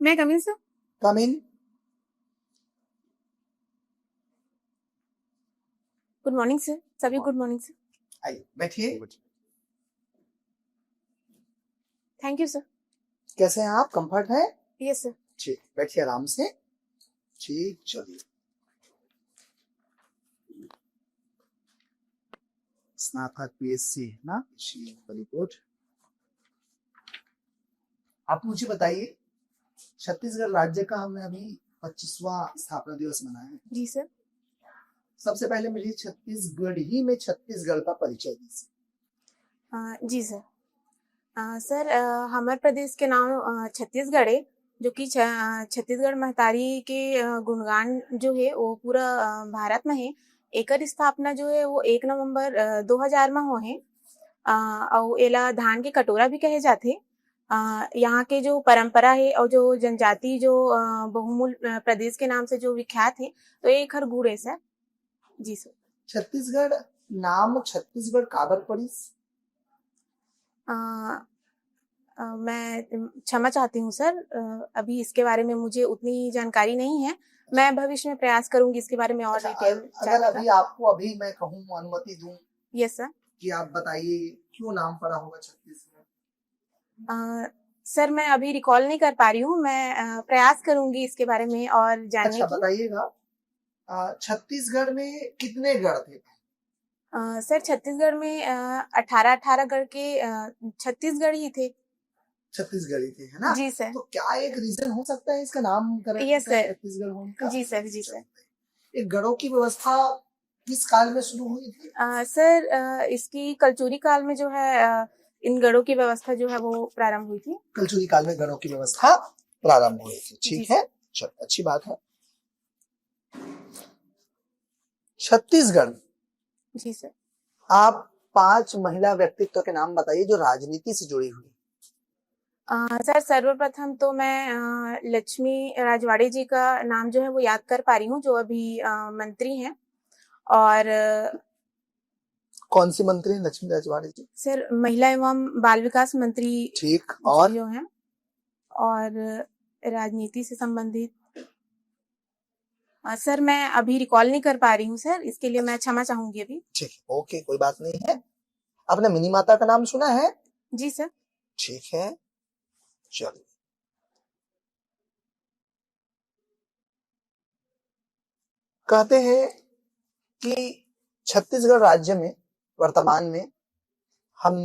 मैं कम इन सर। कम इन। Good morning sir, सभी good morning sir. आइए बैठिए। Thank you sir. कैसे हैं आप? कंफर्ट है? Yes sir. ठीक, बैठिए आराम से। ठीक, चलिए। स्नातक पीएससी ना, वेरी गुड। आप मुझे बताइए, छत्तीसगढ़ राज्य का हमने अभी 25वां स्थापना दिवस मनाया है। जी सर। सबसे पहले मुझे छत्तीसगढ़ ही में छत्तीसगढ़ का परिचय दीजिए। जी सर। सर हमारे प्रदेश के नाम छत्तीसगढ़ है, जो कि छत्तीसगढ़ महतारी के गुणगान जो है वो पूरा भारत में है। एकर स्थापना जो है वो 1 नवंबर 2000 में हो है। और एला धान के कटोरा भी कहे जाते। यहाँ के जो परंपरा है और जो जनजाति जो बहुमूल प्रदेश के नाम से जो विख्यात है, तो एक हर गुड़ है सर। जी सर। छत्तीसगढ़ नाम छत्तीसगढ़ काबर पड़िस? मैं क्षमा चाहती हूँ सर, अभी इसके बारे में मुझे उतनी जानकारी नहीं है। मैं भविष्य में प्रयास करूंगी इसके बारे में और डिटेल। अगर अभी आपको अभी मैं कहूँ, अनुमति दूं? Yes sir. कि आप बताइए क्यों नाम पड़ा होगा छत्तीसगढ़? सर मैं अभी रिकॉल नहीं कर पा रही हूँ, मैं प्रयास करूंगी इसके बारे में और जानने अच्छा, बताइएगा छत्तीसगढ़ में कितने गढ़ थे? सर छत्तीसगढ़ में 18 गढ़ के 36 गढ़ ही थे। छत्तीसगढ़ी थे, है ना? जी सर। तो क्या एक रीजन हो सकता है इसका नामकरण यस सर। छत्तीसगढ़ होने का? जी सर, जी सर। एक गढ़ों की व्यवस्था किस काल में शुरू हुई थी? सर इसकी कलचुरी काल में जो है इन गढ़ों की व्यवस्था जो है वो प्रारंभ हुई थी। कलचुरी काल में गढ़ों की व्यवस्था प्रारंभ हुई थी, ठीक है। चलो, अच्छी बात है। छत्तीसगढ़। जी सर। आप 5 महिला व्यक्तित्व के नाम बताइए जो राजनीति से जुड़ी हुई। सर सर्वप्रथम तो मैं लक्ष्मी राजवाड़े जी का नाम जो है वो याद कर पा रही हूँ, जो अभी मंत्री हैं। और कौन सी मंत्री है लक्ष्मी राजवाड़े जी? सर महिला एवं बाल विकास मंत्री। ठीक, और जो हैं और राजनीति से संबंधित सर मैं अभी रिकॉल नहीं कर पा रही हूँ सर, इसके लिए मैं क्षमा चाहूंगी अभी। ठीक, ओके, कोई बात नहीं है। आपने मिनी माता का नाम सुना है? जी सर। ठीक है, चलिए। कहते हैं कि छत्तीसगढ़ राज्य में वर्तमान में हम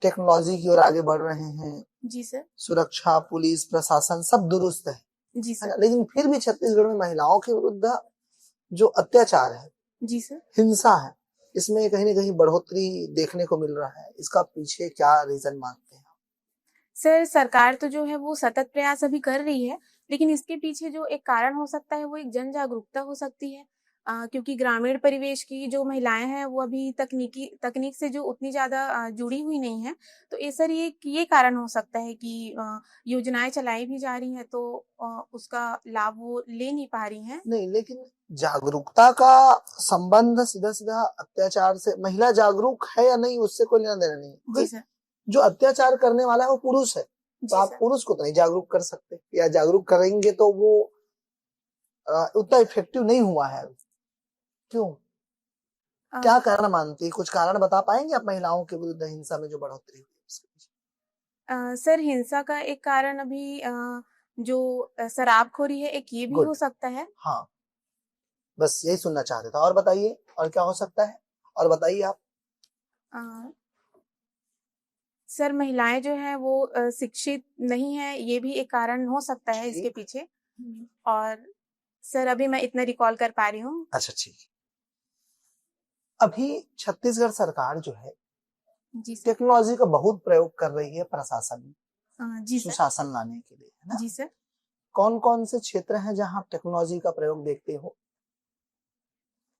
टेक्नोलॉजी की ओर आगे बढ़ रहे हैं। जी सर। सुरक्षा, पुलिस, प्रशासन सब दुरुस्त है। जी सर। लेकिन फिर भी छत्तीसगढ़ में महिलाओं के विरुद्ध जो अत्याचार है, जी सर, हिंसा है, इसमें कहीं ना कहीं बढ़ोतरी देखने को मिल रहा है। इसका पीछे क्या रीजन मानते हैं? सर सरकार तो जो है वो सतत प्रयास अभी कर रही है, लेकिन इसके पीछे जो एक कारण हो सकता है वो एक जन जागरूकता हो सकती है। क्योंकि ग्रामीण परिवेश की जो महिलाएं हैं वो अभी तकनीक से जो उतनी ज्यादा जुड़ी हुई नहीं है। तो सर ये कारण हो सकता है कि योजनाएं चलाई भी जा रही हैं तो उसका लाभ वो ले नहीं पा रही हैं। नहीं, लेकिन जागरूकता का संबंध सीधा सीधा अत्याचार से, महिला जागरूक है या नहीं उससे कोई लेना देना नहीं। जी सर। जो अत्याचार करने वाला है वो पुरुष है, तो आप पुरुष को तो नहीं जागरूक कर सकते, या जागरूक करेंगे तो वो उतना इफेक्टिव नहीं हुआ है। क्यों? क्या कारण मानती है? कुछ कारण बता पाएंगे आप महिलाओं के विरुद्ध हिंसा में जो बढ़ोतरी हुई? सर हिंसा का एक कारण अभी जो शराबखोरी है, एक ये भी हो सकता है। हाँ, बस यही सुनना चाहते था। और बताइए, और क्या हो सकता है? और बताइए आप। सर महिलाएं जो है वो शिक्षित नहीं है, ये भी एक कारण हो सकता है इसके पीछे। और सर अभी मैं इतना रिकॉल कर पा रही हूँ। अच्छा, ठीक। अभी छत्तीसगढ़ सरकार जो है टेक्नोलॉजी का बहुत प्रयोग कर रही है प्रशासन में, सुशासन लाने के लिए, है ना? जी सर। कौन कौन से क्षेत्र हैं जहां टेक्नोलॉजी का प्रयोग देखते हो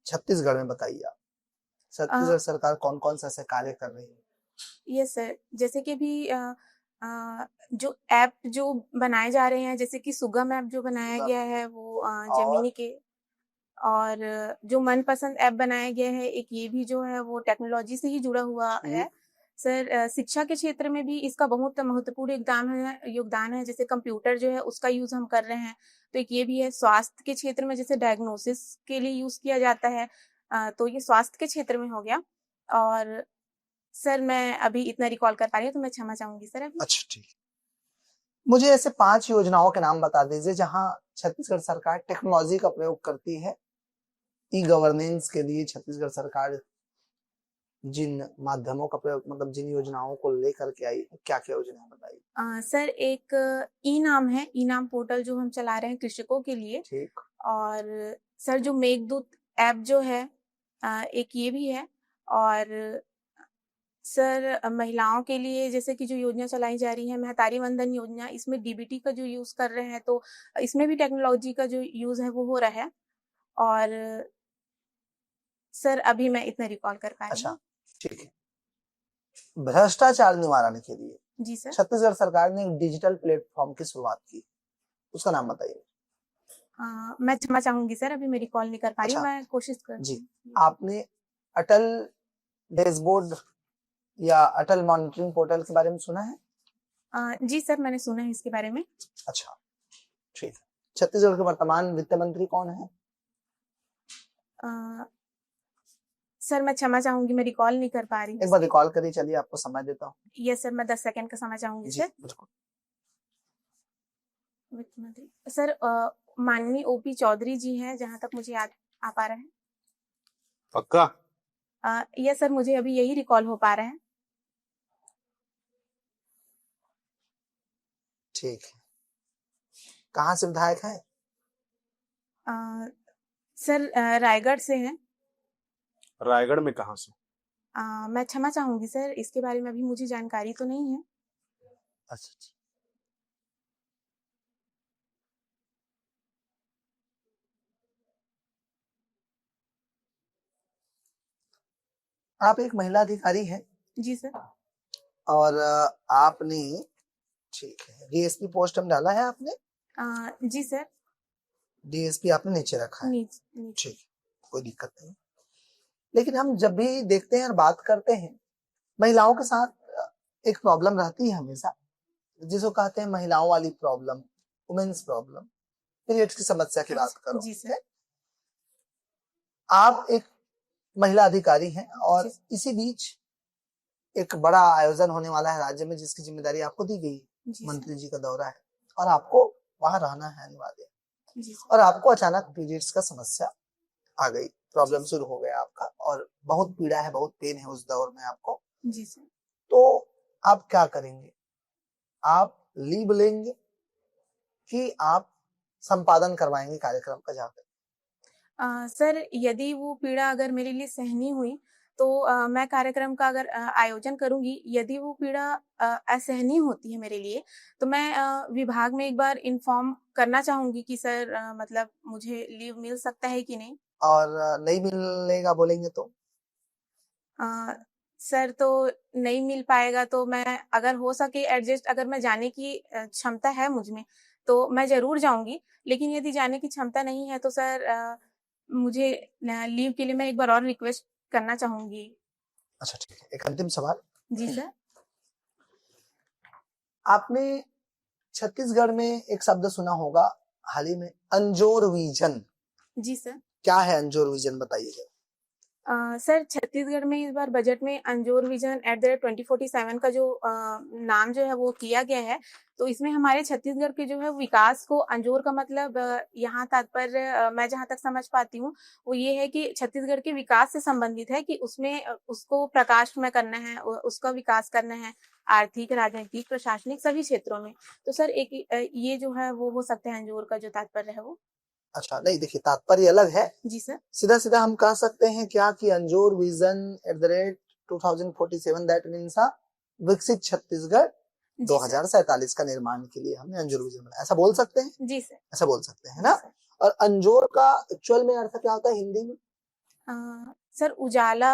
छत्तीसगढ़ में? बताइए आप, छत्तीसगढ़ सरकार कौन कौन सा ऐसे कार्य कर रही है? यस सर, जैसे कि अभी जो ऐप जो बनाए जा रहे हैं, जैसे कि सुगम ऐप जो बनाया गया है वो जमीनी के, और जो मनपसंद ऐप बनाया गया है एक, ये भी जो है वो टेक्नोलॉजी से ही जुड़ा हुआ है। सर शिक्षा के क्षेत्र में भी इसका बहुत महत्वपूर्ण योगदान है। जैसे कंप्यूटर जो है उसका यूज़ हम कर रहे हैं, तो एक ये भी है। स्वास्थ्य के क्षेत्र में जैसे डायग्नोसिस के लिए यूज़ किया जाता है, तो ये स्वास्थ्य के क्षेत्र में हो गया। और सर मैं अभी इतना रिकॉल कर पा रही हूँ, तो मैं क्षमा चाहूँगी सर अभी। अच्छा ठीक है, मुझे ऐसे 5 योजनाओं के नाम बता दीजिए जहां छत्तीसगढ़ सरकार टेक्नोलॉजी का प्रयोग करती है। ई गवर्नेंस के लिए छत्तीसगढ़ सरकार जिन माध्यमों का प्रयोग, मतलब जिन योजनाओं को लेकर के आई, क्या क्या योजना बताइए। सर एक ई नाम है, ई नाम पोर्टल जो हम चला रहे हैं कृषकों के लिए। ठीक। और सर जो मेघदूत ऐप जो है, एक ये भी है। और सर महिलाओं के लिए जैसे कि जो योजना चलाई जा रही है महतारी वंदन योजना, इसमें डीबीटी का जो यूज़ कर रहे हैं, तो इसमें भी टेक्नोलॉजी का जो यूज़ है वो हो रहा है। और सर अभी मैं इतना रिकॉल कर पा रही अच्छा हूँ। ठीक है, भ्रष्टाचार निवारण के लिए जी सर। छत्तीसगढ़ सरकार ने एक डिजिटल प्लेटफॉर्म की शुरुआत की, उसका नाम बताइए। मैं क्षमा चाहूंगी सर, अभी मैं रिकॉल नहीं कर पा रही हूँ, अच्छा मैं कोशिश करती जी, हूँ। आपने अटल डैशबोर्ड या अटल मॉनिटरिंग पोर्टल के बारे में सुना है? जी सर, मैंने सुना है इसके बारे में। अच्छा ठीक है, छत्तीसगढ़ के वर्तमान वित्त मंत्री कौन है? अ, सर मैं क्षमा चाहूंगी, मैं रिकॉल नहीं कर पा रही हूँ। एक बार रिकॉल करिए, चलिए आपको समय देता हूँ। यस सर, मैं 10 सेकंड का समय चाहूंगी जी सर। बिल्कुल। वित्त मंत्री सर माननीय ओपी चौधरी जी हैं, जहां तक मुझे याद आ पा रहा है। पक्का? यस सर, मुझे अभी यही रिकॉल हो पा रहा है। ठीक है, कहाँ से विधायक है? सर रायगढ़ से हैं। रायगढ़ में कहाँ से? मैं क्षमा चाहूंगी सर, इसके बारे में अभी मुझे जानकारी तो नहीं है। अच्छा, आप एक महिला अधिकारी हैं जी सर। और आपने, ठीक है, डीएसपी पोस्ट में डाला है आपने? जी सर। डीएसपी आपने नीचे रखा है, नीचे। ठीक, कोई दिक्कत नहीं। लेकिन हम जब भी देखते हैं और बात करते हैं, महिलाओं के साथ एक प्रॉब्लम रहती है हमेशा, जिसको कहते हैं महिलाओं वाली प्रॉब्लम, वुमेन्स प्रॉब्लम, पीरियड्स की समस्या की बात करो। जी सर। आप एक महिला अधिकारी हैं और इसी बीच एक बड़ा आयोजन होने वाला है राज्य में, जिसकी जिम्मेदारी आपको दी गई, मंत्री जी का दौरा है और आपको वहां रहना है अनिवार्य, और आपको अचानक पीरियड्स का समस्या आ गई, प्रॉब्लम शुरू हो गया आपका, और बहुत पीड़ा है, बहुत पेन है उस दौर में आपको। जी सर। तो आप क्या करेंगे? आप लीव लेंगे कि आप संपादन करवाएंगे कार्यक्रम का जाकर? सर यदि वो पीड़ा अगर मेरे लिए सहनीय हुई, तो मैं कार्यक्रम का अगर आयोजन करूंगी। यदि वो पीड़ा असहनीय होती है मेरे लिए, तो मैं विभाग में एक बार इन्फॉर्म करना चाहूंगी कि सर मतलब मुझे लीव मिल सकता है कि नहीं। और नहीं मिलेगा बोलेंगे तो? सर तो नहीं मिल पाएगा तो मैं, अगर हो सके एडजस्ट, अगर मैं जाने की क्षमता है मुझ में, तो मैं ज़रूर जाऊँगी। लेकिन यदि जाने की क्षमता नहीं है, तो सर मुझे लीव के लिए मैं एक बार और रिक्वेस्ट करना चाहूँगी। अच्छा ठीक है, एक अंतिम सवाल। जी सर। आपने छत्तीसगढ़ में एक शब्द सुना होगा हाल ही में, अंजोर विजन। जी सर। क्या है अंजोर विजन, बताइएगा। सर छत्तीसगढ़ में इस बार बजट में अंजोर विजन @2047 का जो नाम जो है वो किया गया है। तो इसमें हमारे छत्तीसगढ़ के जो है विकास को, अंजोर का मतलब यहाँ तात्पर्य मैं जहाँ तक समझ पाती हूँ वो ये है कि छत्तीसगढ़ के विकास से संबंधित है, कि उसमें उसको प्रकाशमय करना है, उसका विकास करना है, आर्थिक, राजनीतिक, प्रशासनिक सभी क्षेत्रों में। तो सर एक ये जो है वो हो सकता है अंजोर का जो तात्पर्य है वो। अच्छा नहीं, देखिए तात्पर्य अलग है। जी सर। सीधा सीधा हम कह सकते हैं क्या कि अंजोर विजन @2047, दैट मीन्स विकसित छत्तीसगढ़ 2047 का निर्माण के लिए हमने अंजोर विजन बनाया, ऐसा बोल सकते हैं? जी सर। ऐसा बोल सकते हैं ना। और अंजोर का एक्चुअल में अर्थ क्या होता है हिंदी में? सर उजाला।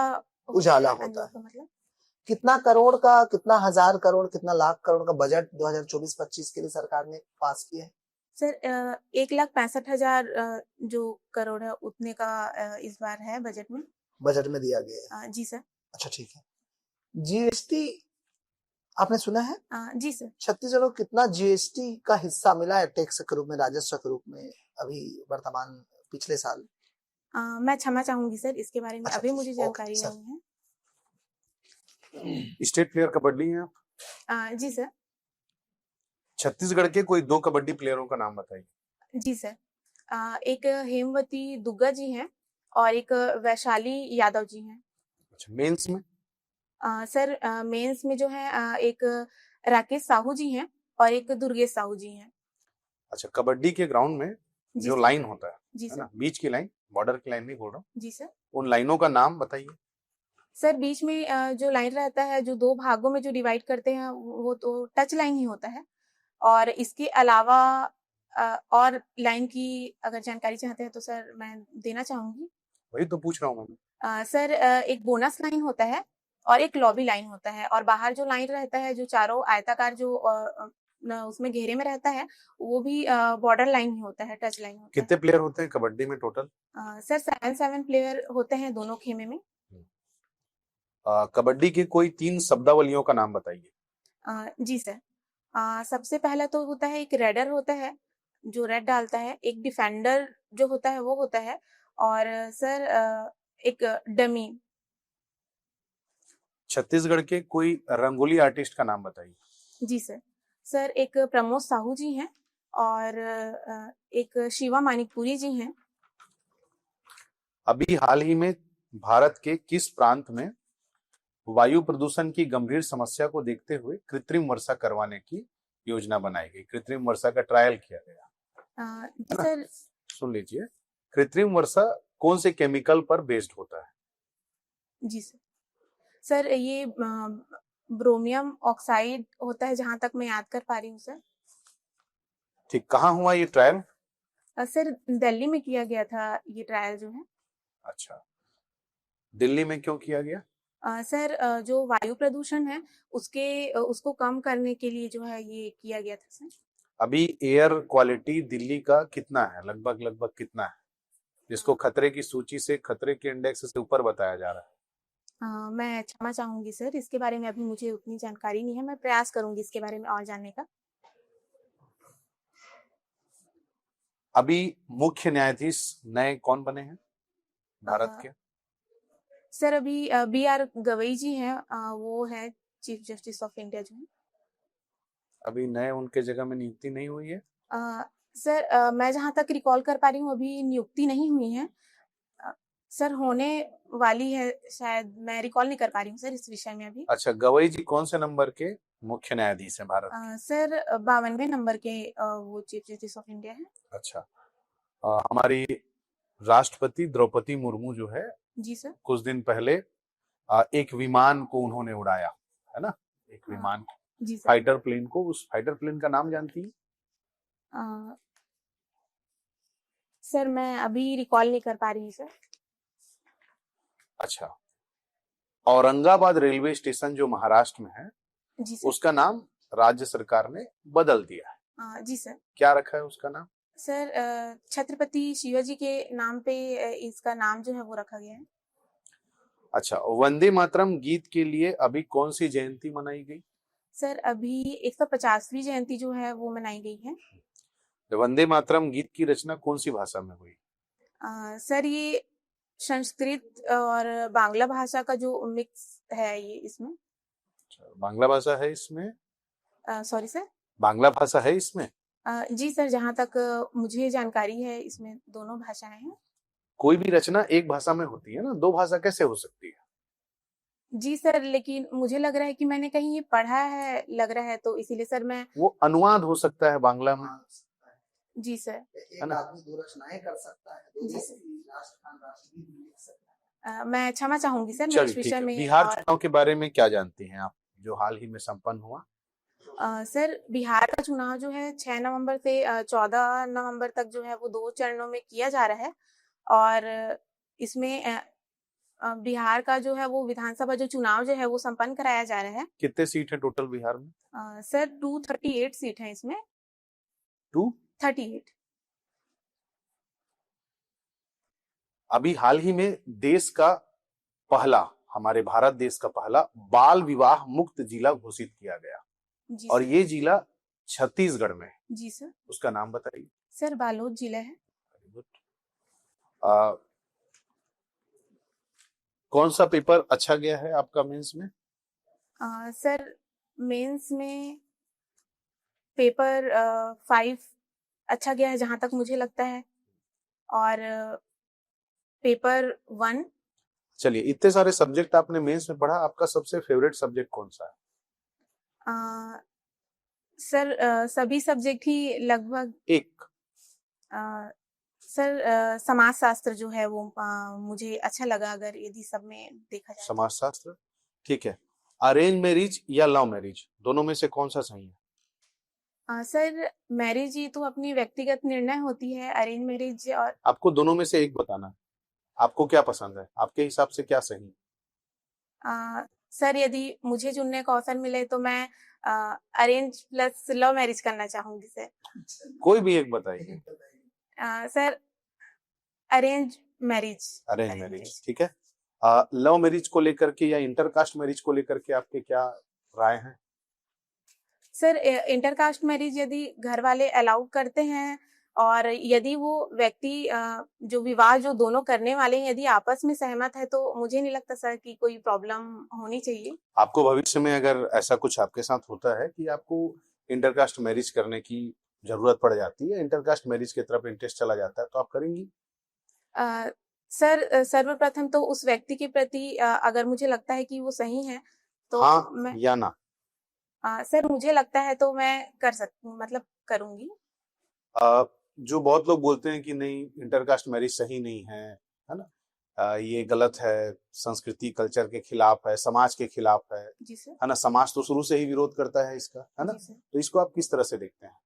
उजाला होता है। मतलब कितना करोड़ का, कितना हजार करोड़, कितना लाख करोड़ का बजट 2024-25 के लिए सरकार ने पास किया है? सर 1,65,000 जो करोड़ है उतने का इस बार है बजट में। बजट में दिया गया है। जी सर। अच्छा ठीक है, जीएसटी आपने सुना है? जी सर। छत्तीसगढ़ को कितना जीएसटी का हिस्सा मिला है टैक्स के रूप में, राजस्व के रूप में अभी वर्तमान पिछले साल? मैं क्षमा चाहूंगी सर, इसके बारे में अच्छा, अभी मुझे ओके जानकारी सर। नहीं है। स्टेट प्लेयर कबड्डी हैं आप? जी सर। छत्तीसगढ़ के कोई 2 कबड्डी प्लेयरों का नाम बताइए। जी सर। एक हेमवती दुग्गा जी हैं और एक वैशाली यादव जी हैं। अच्छा, मेंस में? सर मेंस में जो है एक राकेश साहू जी हैं और एक दुर्गेश साहू जी हैं। अच्छा, कबड्डी के ग्राउंड में जी जो सर। लाइन होता जी है सर। ना, बीच की लाइन, बॉर्डर की लाइन नहीं बोल रहा हूँ, जी सर। उन लाइनों का नाम बताइए। सर बीच में जो लाइन रहता है, जो 2 भागों में जो डिवाइड करते हैं, वो तो टच लाइन ही होता है। और इसके अलावा और लाइन की अगर जानकारी चाहते हैं तो सर मैं देना चाहूँगी। वही तो पूछ रहा हूँ मैं। सर एक बोनस लाइन होता है और एक लॉबी लाइन होता है, और बाहर जो लाइन रहता है, जो चारों आयताकार जो उसमें घेरे में रहता है, वो भी बॉर्डर लाइन ही होता है, टच लाइन होता है। कितने प्लेयर होते हैं कबड्डी में टोटल? सर 7 प्लेयर होते हैं दोनों खेमे में। कबड्डी के कोई 3 शब्दावलियों का नाम बताइए। जी सर। सबसे पहला तो होता है, एक रेडर होता है जो रेड डालता है, एक डिफेंडर जो होता है वो होता है, और सर एक डमी। छत्तीसगढ़ के कोई रंगोली आर्टिस्ट का नाम बताइए। जी सर। सर एक प्रमोद साहू जी हैं और एक शिवा मानिकपुरी जी हैं। अभी हाल ही में भारत के किस प्रांत में वायु प्रदूषण की गंभीर समस्या को देखते हुए कृत्रिम वर्षा करवाने की योजना बनाई गई? कृत्रिम वर्षा का ट्रायल किया गया, जी है ना? सर। सुन लीजिए, कृत्रिम वर्षा कौन से केमिकल पर बेस्ड होता है? जी सर। सर ये ब्रोमियम ऑक्साइड होता है, जहां तक मैं याद कर पा रही हूँ सर। ठीक, कहाँ हुआ ये ट्रायल? सर दिल्ली में किया गया था ये ट्रायल जो है। अच्छा, दिल्ली में क्यों किया गया? सर जो वायु प्रदूषण है उसको कम करने के लिए जो है ये किया गया था सर। अभी एयर क्वालिटी दिल्ली का कितना है, लगभग लगभग कितना है, जिसको खतरे की सूची से, खतरे के इंडेक्स से ऊपर बताया जा रहा है? मैं क्षमा चाहूंगी सर, इसके बारे में अभी मुझे उतनी जानकारी नहीं है, मैं प्रयास करूंगी इसके बारे में और जानने का। अभी मुख्य न्यायाधीश नए कौन बने हैं भारत के? सर अभी BR गवई जी हैं, वो है चीफ जस्टिस ऑफ इंडिया जो है। अभी नए उनके जगह में नियुक्ति नहीं हुई है? सर मैं जहां तक रिकॉल कर पा रही हूँ अभी नियुक्ति नहीं हुई है। सर होने वाली है शायद, मैं रिकॉल नहीं कर पा रही हूँ सर इस विषय में अभी। अच्छा, गवई जी कौन से नंबर के मुख्य न्यायाधीश हैं भारत के? सर 52वें नंबर के वो चीफ जस्टिस ऑफ इंडिया है। अच्छा, हमारी राष्ट्रपति द्रौपदी मुर्मू जो है, जी सर। कुछ दिन पहले एक विमान को उन्होंने उड़ाया, है ना? एक विमान, जी सर। फाइटर प्लेन को, उस फाइटर प्लेन का नाम जानती है? सर मैं अभी रिकॉल नहीं कर पा रही हूँ सर। अच्छा, औरंगाबाद रेलवे स्टेशन जो महाराष्ट्र में है, जी सर। उसका नाम राज्य सरकार ने बदल दिया है। जी सर। क्या रखा है उसका नाम? सर छत्रपति शिवाजी के नाम पे इसका नाम जो है वो रखा गया है। अच्छा, वंदे मातरम गीत के लिए अभी कौन सी जयंती मनाई गई? सर अभी 150वीं जयंती जो है वो मनाई गई है। वंदे मातरम गीत की रचना कौन सी भाषा में हुई? सर ये संस्कृत और बांग्ला भाषा का जो मिक्स है ये इसमें। बांग्ला भाषा है इसमें? Sorry sir. बांग्ला भाषा है इसमें? जी सर, जहाँ तक मुझे जानकारी है इसमें दोनों भाषाएं हैं। कोई भी रचना एक भाषा में होती है ना, 2 भाषा कैसे हो सकती है? जी सर, लेकिन मुझे लग रहा है कि मैंने कहीं ये पढ़ा है, लग रहा है, तो इसीलिए सर मैं। वो अनुवाद हो सकता है बांग्ला में, जी सर। एक आदमी 2 रचनाएं कर सकता है, जी सर। राष्ट्रगीत भी लिख सकता है। मैं क्षमा चाहूंगी सर, मैं चलिए इस ठीक विषय है। में बिहार चुनाव के बारे में क्या जानती हैं आप, जो हाल ही में संपन्न हुआ? सर बिहार का चुनाव जो है 6 नवंबर से 14 नवंबर तक जो है वो 2 चरणों में किया जा रहा है, और इसमें बिहार का जो है वो विधानसभा जो चुनाव जो है वो संपन्न कराया जा रहा है। कितने सीट है टोटल बिहार में? सर 238 सीट है इसमें। 238। 38। अभी हाल ही में देश का पहला हमारे भारत देश का पहला बाल विवाह मुक्त जिला घोषित किया गया जी और सर। ये जिला छत्तीसगढ़ में है। जी सर। उसका नाम बताइए। सर बालोद जिला है। Very good. कौन सा पेपर अच्छा गया है आपका मेंस में? सर मेंस में पेपर 5 अच्छा गया है जहां तक मुझे लगता है, और पेपर 1। चलिए, इतने सारे सब्जेक्ट आपने मेंस में पढ़ा, आपका सबसे फेवरेट सब्जेक्ट कौन सा है? सर सभी सब्जेक्ट ही लगभग एक। सर समाजशास्त्र जो है वो मुझे अच्छा लगा, अगर यदि सब में देखा जाए तो। समाजशास्त्र, ठीक है। अरेंज मैरिज या लव मैरिज, दोनों में से कौन सा सही है? सर मैरिज ही तो अपनी व्यक्तिगत निर्णय होती है, अरेंज मैरिज और आपको दोनों में से एक बताना है, आपको क्या पसंद है, आपके हिसाब से क्या सही है? सर यदि मुझे चुनने का अवसर मिले तो मैं अरेंज प्लस लव मैरिज करना चाहूंगी सर। कोई भी एक बताइए। Sir arrange marriage. Arrange marriage, ठीक है। लव मैरिज को लेकर के या इंटरकास्ट मैरिज को लेकर के आपके क्या राय हैं? सर इंटरकास्ट मैरिज यदि घर वाले अलाउ करते हैं और यदि वो व्यक्ति जो विवाह जो दोनों करने वाले हैं यदि आपस में सहमत है तो मुझे नहीं लगता सर कि कोई प्रॉब्लम होनी चाहिए। आपको भविष्य में अगर ऐसा कुछ आपके साथ होता है कि आपको इंटरकास्ट मैरिज करने की जरूरत पड़ जाती है, इंटरकास्ट मैरिज की तरफ इंटरेस्ट चला जाता है, तो आप करेंगी? सर सर्वप्रथम तो उस व्यक्ति के प्रति अगर मुझे लगता है कि वो सही है तो हाँ मैं या ना? सर मुझे लगता है तो मैं कर सकती हूँ, मतलब करूंगी। जो बहुत लोग बोलते हैं कि नहीं, इंटरकास्ट मैरिज सही नहीं है ना, ये गलत है, संस्कृति कल्चर के खिलाफ है, समाज के खिलाफ जी सर। है ना, समाज तो शुरू से ही विरोध करता है इसका, है ना, जी सर। तो इसको आप किस तरह से देखते हैं?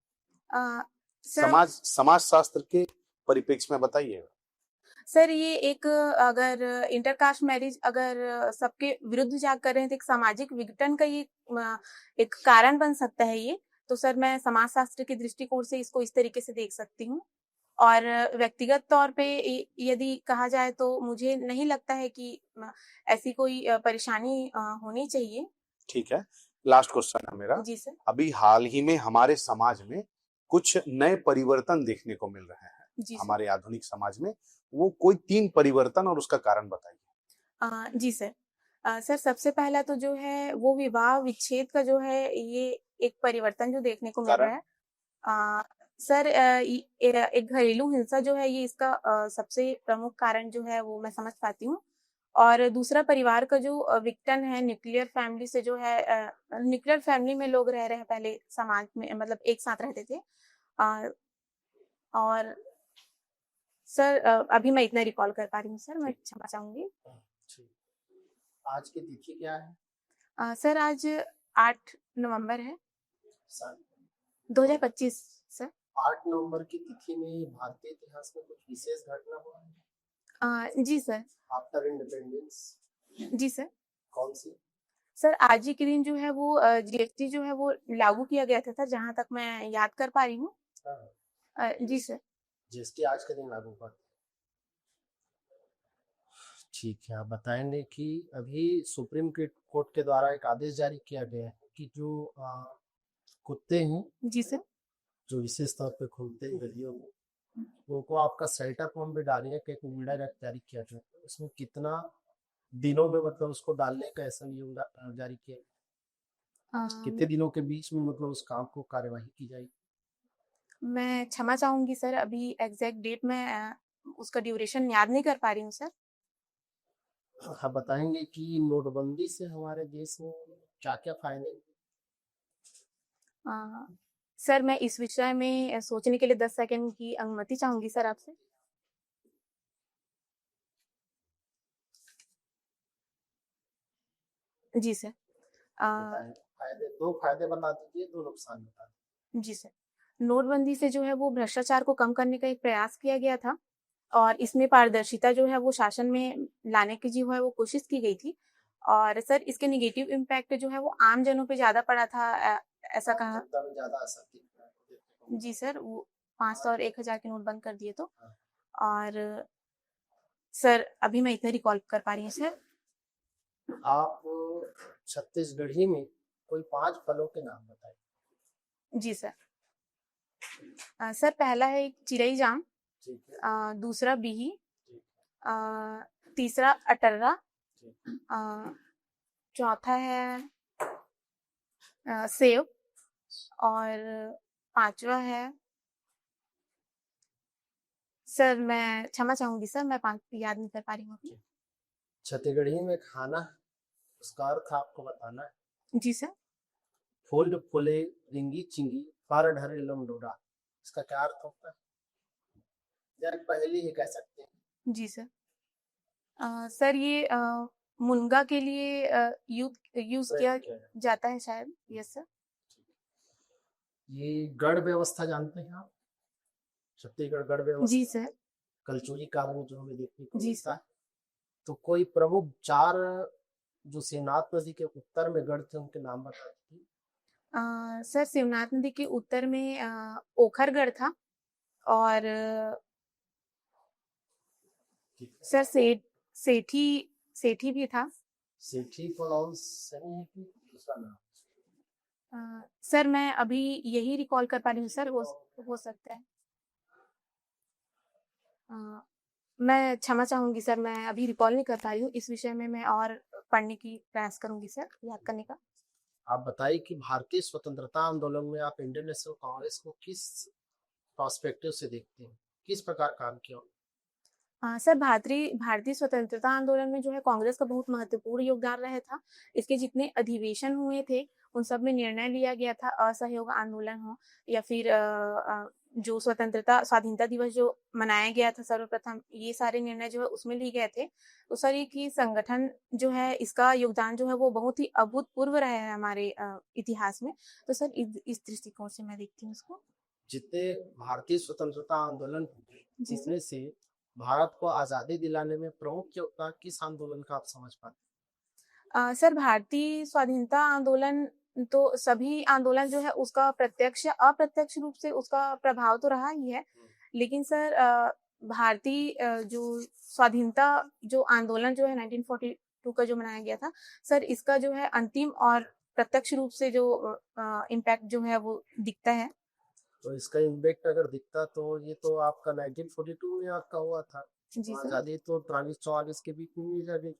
सर समाज शास्त्र के परिप्रेक्ष्य में बताइए। सर ये एक अगर इंटरकास्ट मैरिज अगर सबके विरुद्ध जाग कर रहे हैं तो एक सामाजिक विघटन का ये एक कारण बन सकता है ये, तो सर मैं समाजशास्त्र के दृष्टिकोण से इसको इस तरीके से देख सकती हूँ। और व्यक्तिगत तौर पे यदि कहा जाए तो मुझे नहीं लगता है कि ऐसी कोई परेशानी होनी चाहिए। ठीक है, लास्ट क्वेश्चन है मेरा। जी सर। अभी हाल ही में हमारे समाज में कुछ नए परिवर्तन देखने को मिल रहे हैं, जी सर। हमारे आधुनिक समाज में, वो कोई 3 परिवर्तन और उसका कारण बताइए। जी सर। सर सबसे पहला तो जो है वो विवाह विच्छेद का जो है ये एक परिवर्तन जो देखने को मिल रहा है। सर एक घरेलू हिंसा जो है ये इसका सबसे प्रमुख कारण जो है वो मैं समझ पाती हूँ। और दूसरा परिवार का जो विघटन है, न्यूक्लियर फैमिली से जो है न्यूक्लियर फैमिली में लोग रह रहे हैं पहले समाज में, मतलब एक साथ रहते थे। और सर अभी मैं इतना रिकॉल कर पा रही हूँ सर, मैं क्षमा चाहूंगी। आज की तिथि क्या है? सर आज 8 नवंबर है साल 2025 सर। 8 नवंबर की तिथि में भारतीय इतिहास में कुछ विशेष घटना हुआ है? जी सर। After independence. जी सर। कौन सी? सर आज ही के दिन जो है वो जीएसटी जो है वो लागू किया गया था जहां तक मैं याद कर पा रही हूँ। जी सर। जीएसटी आज के दिन लागू हुआ। ठीक है, आप बताएंगे कि अभी सुप्रीम कोर्ट के द्वारा एक आदेश जारी किया गया है कि जो कुत्ते हैं, जी सर, जो विशेष तौर पे घूमते हैं गलियों में, उनको आपका सेटअप होम में डालने का एक निर्णय जारी किया गया है। उसमें कितना दिनों में मतलब उसको डालने का ऐसा नियम जारी किया है? कितने दिनों के बीच में मतलब उस काम को कार्यवाही की जाएगी? मैं क्षमा चाहूंगी सर, अभी एग्जैक्ट डेट में उसका ड्यूरेशन याद नहीं कर पा रही हूँ सर। आप बताएंगे कि नोटबंदी से हमारे देश में क्या क्या फायदे? सर मैं इस विषय में सोचने के लिए 10 सेकंड की अनुमति चाहूंगी सर आपसे। जी सर। फायदे, 2 फायदे बता दीजिए, 2 नुकसान बता दीजिए। जी सर। नोटबंदी से जो है वो भ्रष्टाचार को कम करने का एक प्रयास किया गया था और इसमें पारदर्शिता जो है वो शासन में लाने की जो है वो कोशिश की गई थी। और सर इसके निगेटिव इम्पैक्ट जो है वो आम जनों पे ज्यादा पड़ा था, ऐसा कहा। जनता में ज्यादा असर दिख रहा है। जी सर, वो 500 और 1000 के नोट बंद कर दिए तो। और सर अभी मैं इतना रिकॉल कर पा रही हूँ सर। आप छत्तीसगढ़ी में कोई 5 फलों के नाम बताइए। जी सर। सर पहला है चिरई जाम, ठीक है। दूसरा बिही, ठीक तीसरा अटर्रा, ठीक। चौथा है सेब, और पांचवा है सर, मैं क्षमा चाहूंगी सर, मैं 5 याद नहीं कर पा रही हूँ अभी। छत्तीसगढ़ी में खाना, उसका अर्थ आपको बताना है। जी सर। फूल्ड फुले रिंगी चिंगी फार ढरे लमडोरा, इसका क्या अर्थ होता है? या पहली ही कह सकते हैं। जी सर। सर ये मुनगा के लिए यूज किया क्या है? जाता है शायद। Yes sir. ये गढ़ व्यवस्था जानते हैं आप? छत्तीसगढ़ गढ़ व्यवस्था। जी सर। कलचुरी कानून जो हमें देखने को जी मिलता सर। है। तो कोई प्रमुख 4 जो शिवनाथ नदी के उत्तर में गढ़ थे उनके नाम बताइए। सर शिवनाथ नदी के उत्तर में ओखरगढ़ था, और सर सेठी सेठी भी था। सेठी प्रोनाउंस सही है कि दूसरा नाम? सर मैं अभी यही रिकॉल कर पा रही हूँ सर, हो सकता है। मैं क्षमा चाहूंगी सर, मैं अभी रिकॉल नहीं कर पा रही हूँ। इस विषय में मैं और पढ़ने की प्रयास करूंगी सर, याद करने का। आप बताइए कि भारतीय स्वतंत्रता आंदोलन में आप इंडियन नेशनल कांग्रेस को किस पर्सपेक्टिव से देखते हैं, किस प्रकार काम किया? सर भारतीय स्वतंत्रता आंदोलन में जो है कांग्रेस का बहुत महत्वपूर्ण योगदान रहा था। इसके जितने अधिवेशन हुए थे उन सब में निर्णय लिया गया था, असहयोग आंदोलन हो या फिर जो स्वाधीनता दिवस जो मनाया गया था सर्वप्रथम, ये सारे निर्णय जो है उसमें लिए गए थे। तो सर ये कि संगठन जो है इसका योगदान जो है वो बहुत ही अभूतपूर्व रहा है हमारे इतिहास में। तो सर इस दृष्टिकोण से मैं देखती हूँ उसको। जितने भारतीय स्वतंत्रता आंदोलन जी जिसमें से भारत को आजादी दिलाने में प्रमुख योगदान किस आंदोलन का आप समझ पाते हैं? सर भारतीय स्वाधीनता आंदोलन, तो सभी आंदोलन जो है उसका प्रत्यक्ष या अप्रत्यक्ष रूप से उसका प्रभाव तो रहा ही है, लेकिन सर भारतीय जो स्वाधीनता जो आंदोलन जो है 1942 का जो मनाया गया था सर, इसका जो है अंतिम और प्रत्यक्ष रूप से जो इम्पैक्ट जो है वो दिखता है। तो इसका इम्पैक्ट अगर दिखता तो ये तो आपका 1942 में आपका हुआ था। जी सर। आजादी तो 43-44 के बीच में मिल जाएगी,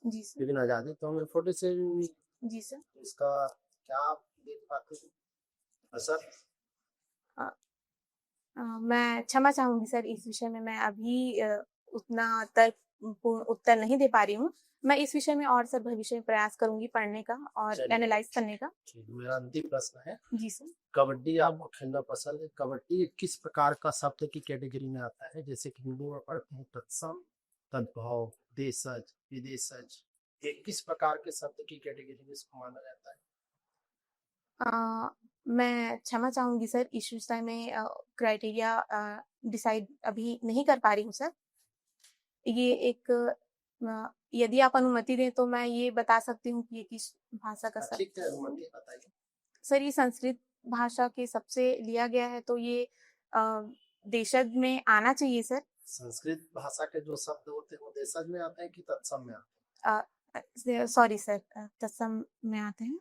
जी सर। लेकिन आजादी तो हमें 47 में मिली। जी सर। इसका क्या आप देख पाते हैं असर? मैं क्षमा चाहूंगी सर, इस विषय में मैं अभी उतना तर्कपूर्ण उत्तर नहीं दे पा रही हूँ। मैं इस विषय में और सर भविष्य में प्रयास करूंगी पढ़ने का और चलिए। एनालाइज करने का। मेरा अंतिम प्रश्न है, जी सर। कबड्डी आपको खेलना पसंद है? कबड्डी किस प्रकार का शब्द की कैटेगरी में आता है? जैसे कि हिंदू में पढ़ते हैं तत्सम, तद्भव, देशज, विदेशज, ये किस प्रकार के शब्द की कैटेगरी में इसको माना जाता है? मैं क्षमा चाहूंगी सर, इस विषय में क्राइटेरिया डिसाइड अभी नहीं कर पा रही हूँ सर। ये एक यदि आप अनुमति दें तो मैं ये बता सकती हूँ कि ये किस भाषा का सर। ठीक है, अनुमति बताइए। सर ये संस्कृत भाषा के सबसे लिया गया है, तो ये देशज में आना चाहिए सर। संस्कृत भाषा के जो शब्द होते हैं वो देशज में आते हैं कि तत्सम में आते हैं? सॉरी सर, तत्सम में आते हैं।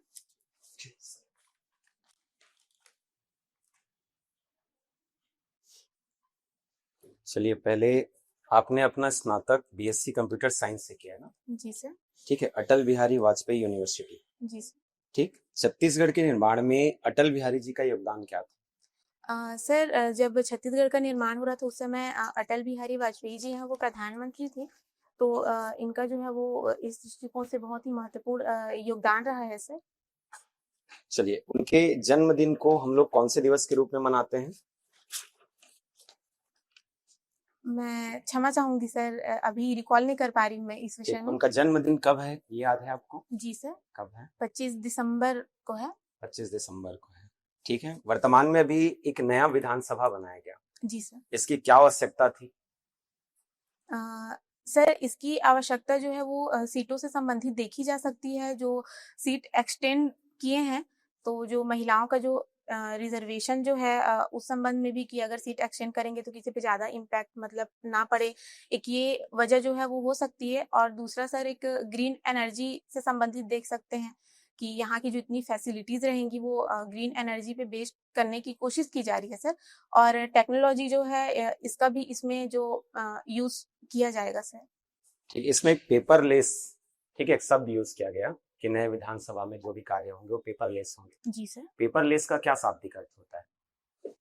चलिए, पहले आपने अपना स्नातक बीएससी कंप्यूटर साइंस से किया है ना? जी सर। ठीक है, अटल बिहारी वाजपेयी यूनिवर्सिटी। जी सर। ठीक, छत्तीसगढ़ के निर्माण में अटल बिहारी जी का योगदान क्या था? सर जब छत्तीसगढ़ का निर्माण हो रहा था उस समय अटल बिहारी वाजपेयी जी हैं वो प्रधानमंत्री थे, तो इनका जो है वो इस दृष्टिकोण से बहुत ही महत्वपूर्ण योगदान रहा है सर। चलिए, उनके जन्मदिन को हम लोग कौन से दिवस के रूप में मनाते हैं? मैं क्षमा चाहूंगी सर, अभी रिकॉल नहीं कर पा रही हूँ मैं इस विषय में। उनका जन्मदिन कब है, ये याद है आपको? जी सर। कब है? 25 दिसंबर को है। 25 दिसंबर को है। ठीक है, वर्तमान में अभी एक नया विधानसभा बनाया गया। जी सर। इसकी क्या आवश्यकता थी? सर इसकी आवश्यकता जो है वो सीटों से संबंधित देखी जा सकती है। जो सीट एक्सटेंड किए हैं, तो जो महिलाओं का जो रिजर्वेशन जो है उस संबंध में भी कि अगर सीट एक्सटेंड करेंगे तो किसी पे ज़्यादा इम्पैक्ट मतलब ना पड़े, एक ये वजह जो है वो हो सकती है। और दूसरा सर एक ग्रीन एनर्जी से संबंधित देख सकते हैं कि यहाँ की जो इतनी फैसिलिटीज़ रहेंगी वो ग्रीन एनर्जी पे बेस्ड करने की कोशिश की जा रही है सर। और टेक्नोलॉजी जो है इसका भी इसमें जो यूज़ किया जाएगा सर। ठीक, इसमें एक पेपरलेस, ठीक है, एक शब्द यूज किया गया कि नए विधानसभा में जो भी कार्य होंगे वो पेपरलेस होंगे। जी सर। पेपरलेस का क्या शाब्दिक अर्थ होता है?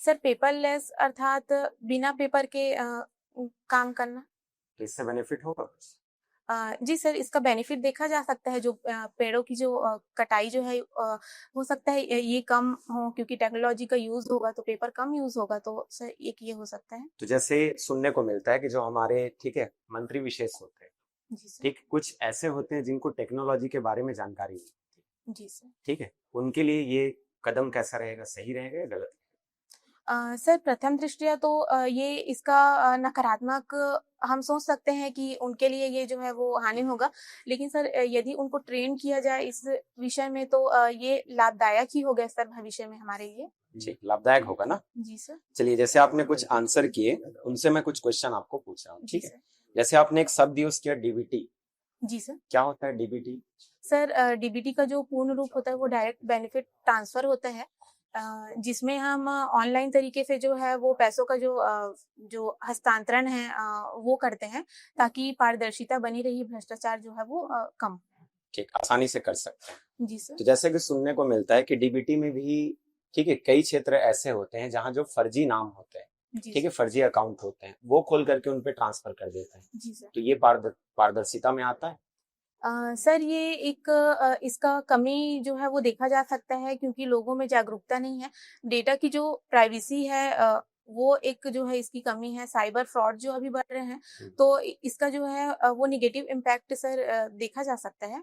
सर पेपरलेस अर्थात बिना पेपर के काम करना। तो इससे बेनिफिट होगा कुछ? जी सर, इसका बेनिफिट देखा जा सकता है जो पेड़ों की जो कटाई जो है हो सकता है ये कम हो क्योंकि टेक्नोलॉजी का यूज होगा तो पेपर कम यूज होगा, तो सर एक ये हो सकता है। तो जैसे सुनने को मिलता है कि जो हमारे, ठीक है, मंत्री विशेष होते हैं, जी सर। ठीक, कुछ ऐसे होते हैं जिनको टेक्नोलॉजी के बारे में जानकारी नहीं होती, जी सर। ठीक है, उनके लिए ये कदम कैसा रहेगा, सही रहेगा या गलत? सर प्रथम दृष्टया तो ये इसका नकारात्मक हम सोच सकते हैं कि उनके लिए ये जो है वो हानि होगा, लेकिन सर यदि उनको ट्रेन किया जाए इस विषय में तो ये लाभदायक ही होगा सर भविष्य में हमारे लिए। जी, लाभदायक होगा ना। जी सर। चलिए, जैसे आपने कुछ आंसर किए, उनसे मैं कुछ क्वेश्चन आपको पूछ रहा हूँ, जी ठीक है। सर। जैसे आपने एक शब्द यूज किया डीबीटी, जी सर। क्या होता है डीबीटी? सर डीबीटी का जो पूर्ण रूप होता है वो डायरेक्ट बेनिफिट ट्रांसफर होता है, जिसमें हम ऑनलाइन तरीके से जो है वो पैसों का जो हस्तांतरण है वो करते हैं ताकि पारदर्शिता बनी रही, भ्रष्टाचार जो है वो कम। ठीक, आसानी से कर सकते हैं। जी सर। तो जैसे कि सुनने को मिलता है कि डीबीटी में भी, ठीक है, कई क्षेत्र ऐसे होते हैं जहाँ जो फर्जी नाम होते हैं, जी ठीक है, सर। फर्जी अकाउंट होते हैं, वो खोल करके उन पे ट्रांसफर कर देते हैं। जी सर। तो ये पारदर्शिता में आता है? सर ये एक इसका कमी जो है वो देखा जा सकता है क्योंकि लोगों में जागरूकता नहीं है। डेटा की जो प्राइवेसी है वो एक जो है इसकी कमी है। साइबर फ्रॉड जो अभी बढ़ रहे हैं तो इसका जो है वो नेगेटिव इम्पैक्ट सर देखा जा सकता है।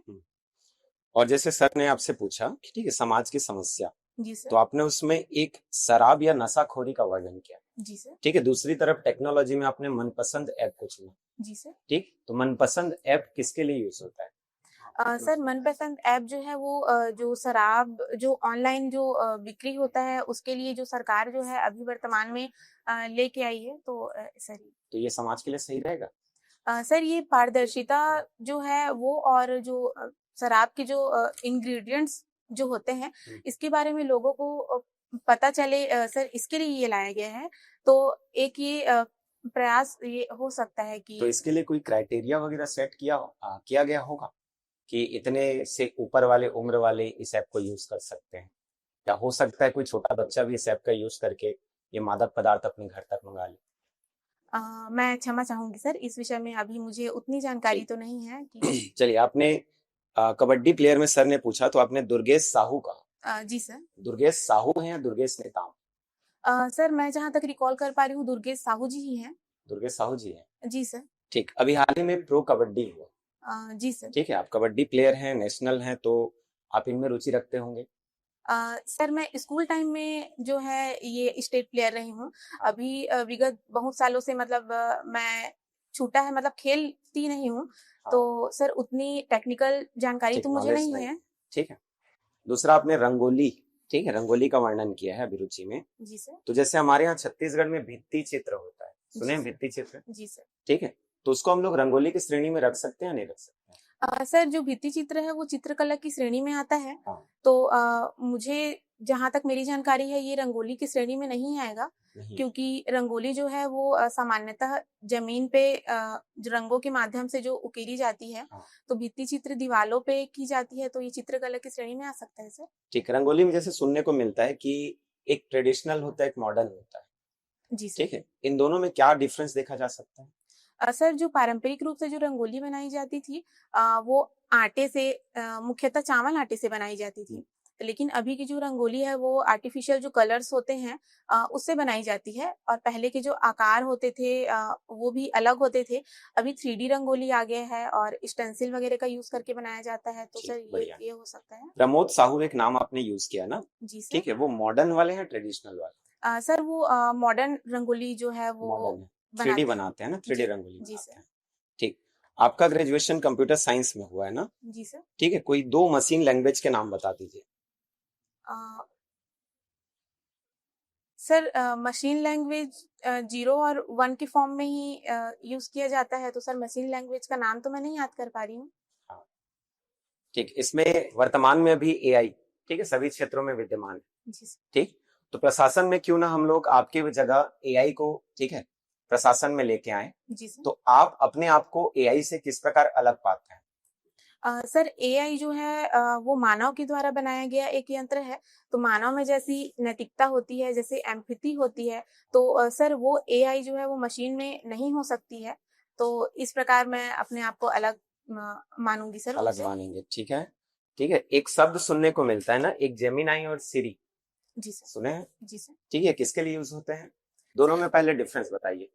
और जैसे सर ने आपसे पूछा कि ठीक है समाज की समस्या, जी तो सर। आपने उसमें एक शराब या नशाखोरी का वर्णन किया, जी सर। ठीक है। दूसरी तरफ टेक्नोलॉजी में आपने मनपसंद ऐप को चुना, जी सर। ठीक। तो मनपसंद ऐप किसके लिए यूज होता है? सर मनपसंद ऐप जो है वो जो शराब जो ऑनलाइन जो बिक्री होता है उसके लिए जो सरकार जो है अभी वर्तमान में लेके आई है, तो सर तो ये समाज के लिए सही रहेगा? सर ये पारदर्शिता जो है वो और जो शराब के जो इंग्रेडिएंट्स जो होते हैं इसके बारे में लोगों को पता चले, सर इसके लिए ये लाया गया है। तो एक ये प्रयास ये हो सकता है कि तो इसके लिए कोई क्राइटेरिया वगैरह सेट किया गया होगा कि इतने से ऊपर वाले उम्र वाले इस ऐप को यूज कर सकते हैं, या हो सकता है कोई छोटा बच्चा भी इस ऐप का यूज करके ये मादक पदार्थ अपने घर तक मंगा ले? मैं क्षमा चाहूंगी सर, इस विषय में अभी मुझे उतनी जानकारी तो नहीं है कि चलिए, आपने कबड्डी प्लेयर में सर ने पूछा तो आपने दुर्गेश साहू कहा। जी सर। दुर्गेश साहू हैं या दुर्गेश नेताम? सर मैं जहाँ तक रिकॉल कर पा रही हूँ दुर्गेश साहू जी ही हैं। दुर्गेश साहू जी हैं, जी सर। ठीक। अभी हाल ही में प्रो कबड्डी हुआ, जी सर। ठीक है, आप कबड्डी प्लेयर हैं, नेशनल हैं, तो आप इनमें रुचि रखते होंगे। सर मैं स्कूल टाइम में जो है ये स्टेट प्लेयर रही हूँ। अभी विगत बहुत सालों से मतलब मैं छूटा है, मतलब खेलती नहीं हूँ, तो सर उतनी टेक्निकल जानकारी ठीक, तो मुझे knowledge नहीं है। ठीक है। दूसरा, आपने रंगोली, ठीक है, रंगोली का वर्णन किया है अभिरुचि में। जी सर। तो जैसे हमारे यहाँ छत्तीसगढ़ में भित्ति चित्र होता है, सुने हैं जी भित्ति चित्र? जी सर। ठीक है, तो उसको हम लोग रंगोली की श्रेणी में रख सकते हैं या नहीं रख सकते हैं? सर जो भित्ति चित्र है वो चित्रकला की श्रेणी में आता है। हाँ। तो मुझे जहाँ तक मेरी जानकारी है ये रंगोली की श्रेणी में नहीं आएगा, नहीं। क्योंकि रंगोली जो है वो सामान्यतः जमीन पे जो रंगों के माध्यम से जो उकेरी जाती है, हाँ। तो भित्ति चित्र दीवालों पे की जाती है, तो ये चित्रकला की श्रेणी में आ सकता है सर। ठीक, रंगोली में जैसे सुनने को मिलता है कि एक ट्रेडिशनल होता है, एक मॉडर्न होता है, जी सर। ठीक है, इन दोनों में क्या डिफरेंस देखा जा सकता है? सर जो पारंपरिक रूप से जो रंगोली बनाई जाती थी वो आटे से मुख्यतः चावल आटे से बनाई जाती थी, लेकिन अभी की जो रंगोली है वो आर्टिफिशियल जो कलर्स होते हैं उससे बनाई जाती है, और पहले के जो आकार होते थे वो भी अलग होते थे। अभी 3D रंगोली आ गया है और स्टेंसिल वगैरह का यूज करके बनाया जाता है, तो ठीक, सर बढ़िया। ये हो सकता है। प्रमोद साहू एक नाम आपने यूज किया ना, जी सर। ठीक है, वो मॉडर्न वाले हैं ट्रेडिशनल वाले? सर वो मॉडर्न रंगोली जो है वो मॉडर्न है, 3D बनाते हैं ना, 3D जी, रंगोली जी बनाते सर। हैं, ठीक। आपका ग्रेजुएशन कंप्यूटर साइंस में हुआ है ना? जी सर। ठीक है, कोई 2 मशीन लैंग्वेज के नाम बता दीजिए। सर मशीन लैंग्वेज 0 और 1 की फॉर्म में ही यूज किया जाता है, तो सर मशीन लैंग्वेज का नाम तो मैं नहीं याद कर पा रही हूँ। ठीक, इसमें वर्तमान में भी एआई, ठीक है, सभी क्षेत्रों में विद्यमान है। जी सर। ठीक, तो प्रशासन में क्यों ना हम लोग आपकी जगह एआई को, ठीक है, प्रशासन में लेके आए। जी सर। तो आप अपने आप को एआई से किस प्रकार अलग पाते हैं? सर एआई जो है वो मानव के द्वारा बनाया गया एक यंत्र है, तो मानव में जैसी नैतिकता होती है, जैसे एम्पैथी होती है, तो सर वो एआई जो है वो मशीन में नहीं हो सकती है। तो इस प्रकार मैं अपने आप को अलग मानूंगी सर अलग उससे। मानेंगे, ठीक है। ठीक है, एक शब्द सुनने को मिलता है ना, एक जेमिनाई और सिरी, जी सर। सुने हैं? जी सर। ठीक है, किसके लिए यूज होते हैं? दोनों में पहले डिफरेंस बताइए।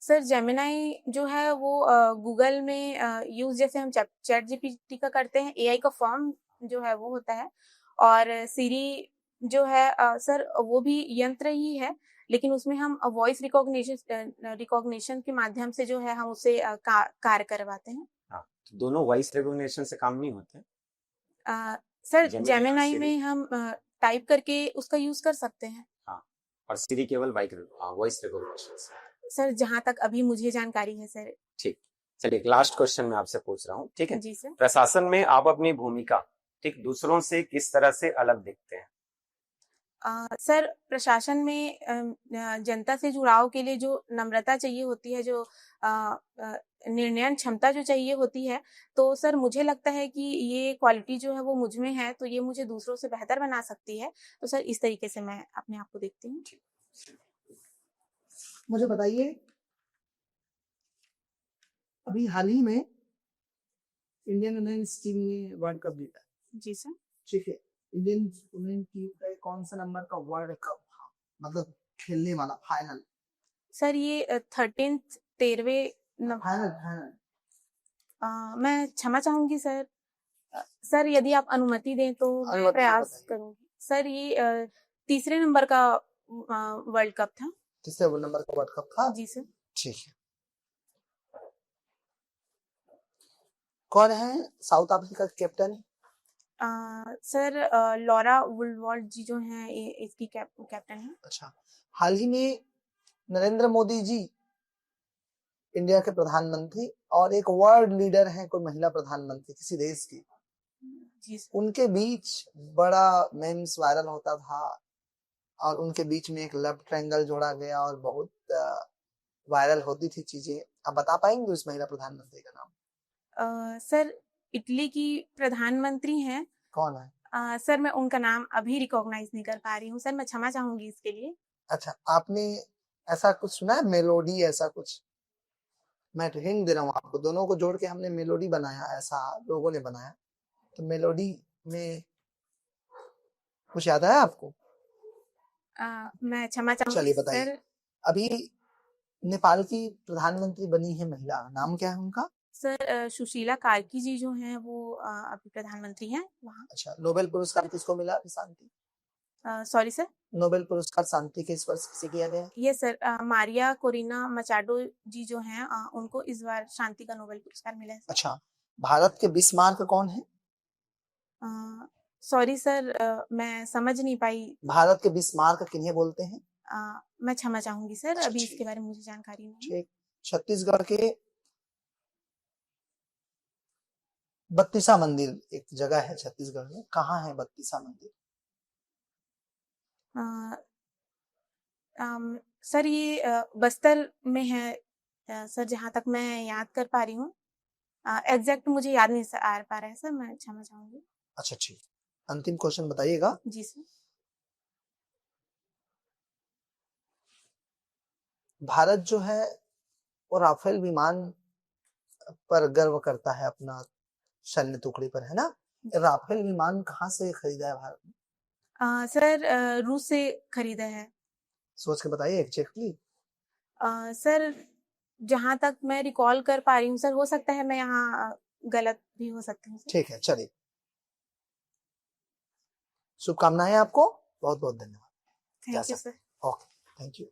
सर जेमिनाई जो है वो गूगल में यूज जैसे हम चैट जीपीटी का करते हैं, एआई का फॉर्म जो है वो होता है। और सीरी जो है सर वो भी यंत्र ही है, लेकिन उसमें हम वॉइस रिकॉग्निशन के माध्यम से जो है हम उसे कार्य करवाते हैं। हाँ, तो दोनों वॉइस रिकॉग्निशन से काम नहीं होते? सर जेमिनाई और जेमिनाई सिरी? में हम टाइप करके उसका यूज कर सकते हैं। हाँ, और सिरी केवल वॉइस रिकॉग्निशन से। सर जहां तक अभी मुझे जानकारी है सर। ठीक, चलिए क्लास्ट क्वेश्चन मैं आपसे पूछ रहा हूँ, ठीक है। जी सर। प्रशासन में आप अपनी भूमिका, ठीक, दूसरों से किस तरह से अलग देखते हैं? सर प्रशासन में जनता से जुड़ाव के लिए जो नम्रता चाहिए होती है, जो निर्णय क्षमता जो चाहिए होती है, तो सर मुझे लगता है कि ये क्वालिटी जो है वो मुझ में है, तो ये मुझे दूसरों से बेहतर बना सकती है। तो सर इस तरीके से मैं अपने आप को देखती हूँ। मुझे बताइए, अभी हाल ही में इंडियन वुमेन्स टीम ने वर्ल्ड कप जीता, जी सर। ठीक है। इंडियन वुमेन टीम का कौन सा नंबर का वर्ल्ड कप, मतलब खेलने वाला फाइनल? सर ये 13वें फाइनल फाइनल मैं क्षमा चाहूंगी सर। सर यदि आप अनुमति दें तो मैं अनुमति प्रयास बताइए। करूंगी। सर ये 3रे नंबर का वर्ल्ड कप था। तीसरे नंबर का वर्ल्ड कप था, जी सर। ठीक है। कौन है साउथ अफ्रीका के कैप्टन? सर लॉरा वुलवर्ड जी जो हैं इसकी कैप्टन है। अच्छा, हाल ही में नरेंद्र मोदी जी इंडिया के प्रधानमंत्री और एक वर्ल्ड लीडर हैं, कोई महिला प्रधानमंत्री किसी देश की, जी सर। उनके बीच बड़ा मेम्स वायरल होता था और उनके बीच में एक लव ट्रायंगल जोड़ा गया और बहुत वायरल होती थी चीजें। आप बता पाएंगे उस महिला प्रधानमंत्री का नाम? सर इटली की प्रधानमंत्री हैं। कौन है? सर मैं उनका नाम अभी रिकॉग्नाइज नहीं कर पा रही हूँ सर, मैं क्षमा चाहूंगी इसके लिए। अच्छा, आपने ऐसा कुछ सुना है, मेलोडी ऐसा कुछ? मैं तो हिंट दे रहा हूँ आपको, दोनों को जोड़ के हमने मेलोडी बनाया, ऐसा लोगों ने बनाया। तो मेलोडी में कुछ याद है आपको? मैं क्षमा चाहूंगी चलिए बताइए। सर। अभी नेपाल की प्रधानमंत्री बनी है महिला, नाम क्या है उनका? सर सुशीला कार्की जी जो हैं वो अभी प्रधानमंत्री हैं वहाँ। अच्छा, नोबेल पुरस्कार किसको मिला अभी? शांति, सॉरी सर। नोबेल पुरस्कार शांति के इस वर्ष किसे किया गया? ये सर मारिया कोरिना मचाडो जी जो हैं उनको इस बार शांति का नोबेल पुरस्कार मिला है सर। अच्छा, भारत के बिस्मार्क कौन है? सॉरी सर मैं समझ नहीं पाई। भारत के बिस्मार्क किन्हें बोलते हैं? मैं क्षमा चाहूंगी सर, अच्छा, अभी ठीक। इसके बारे में मुझे जानकारी नहीं है। ठीक, छत्तीसगढ़ के बत्तीसा मंदिर एक जगह है छत्तीसगढ़ में, कहाँ है बत्तीसा मंदिर? सर ये बस्तर में है सर, जहाँ तक मैं याद कर पा रही हूँ। एग्जैक्ट मुझे याद नहीं आ पा रहा है सर, मैं क्षमा चाहूंगी। अच्छा ठीक, अंतिम क्वेश्चन बताइएगा। जी सर। भारत जो है वो राफेल विमान पर गर्व करता है, अपना सैन्य टुकड़ी पर, है ना? राफेल विमान कहाँ से खरीदा है भारत ने? सर रूस से खरीदा है। सोच के बताइए एग्जैक्टली। सर जहाँ तक मैं रिकॉल कर पा रही हूँ सर, हो सकता है मैं यहाँ गलत भी हो सकती हूँ सर। ठीक है, चलिए, शुभकामनाएं आपको, बहुत बहुत धन्यवाद। Thank you sir. Okay, thank you.